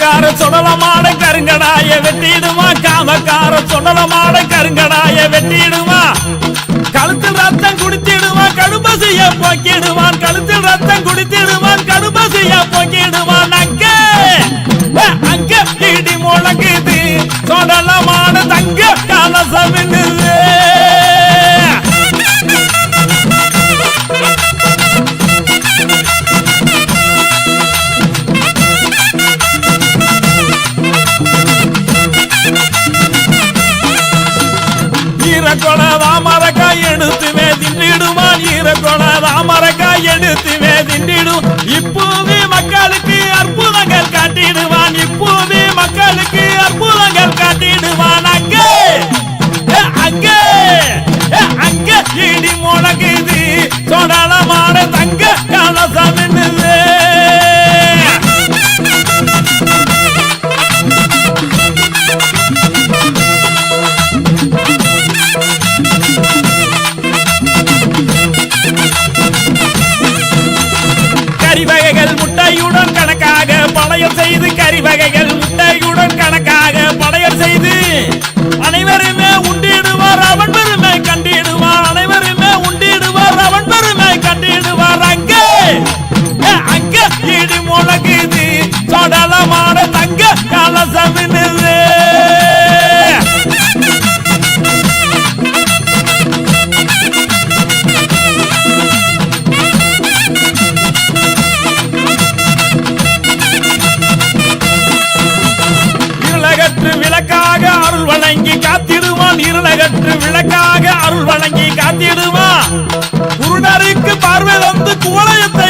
காமக்கார சுடலமான கருங்கடாய வெட்டிடுமா காமக்கார சுடலமான கருங்கடாய வெட்டிடுமா கழுத்தில் ரத்தம் குடித்திடுவான் கடுபசிய போக்கிடுவான் கழுத்தில் ரத்தம் குடித்திடுவான் கடுபசிய போக்கிடுவான் அங்க இடி முழங்குது சுடலமான தங்க கலசமின்னு ராமரக்காய் எடுத்துவே திண்டிடுவான் ராமரக்காய் எடுத்துவே திண்டிடும் இப்போவே மக்களுக்கு அற்புதங்கள் காட்டிடுவான் இப்போவே மக்களுக்கு அற்புதங்கள் காட்டிடுவான் அங்கே இடி முழங்குது சொடலமான தங்க கலசம் என்னது கறிவகைகள் முட்டையுடன் கணக்காக படையல் செய்து கறிவகைகள் முட்டையுடன் கணக்காக படையல் செய்து அனைவருமே உண்டிடுவார் அவன் பெருமை கண்டிடுவார் அனைவருமே உண்டிடுவார் அவன் பெருமை கண்டிடுவார் அங்கே இடி முழங்குது சொடலமான தங்க கலசம் என்னது விளக்காக அருள் வழங்கி காத்திடுவான் இருளகற்று விளக்காக அருள் வழங்கி காத்திடுவான் குருடருக்கு பார்வை வந்து குவளையத்தை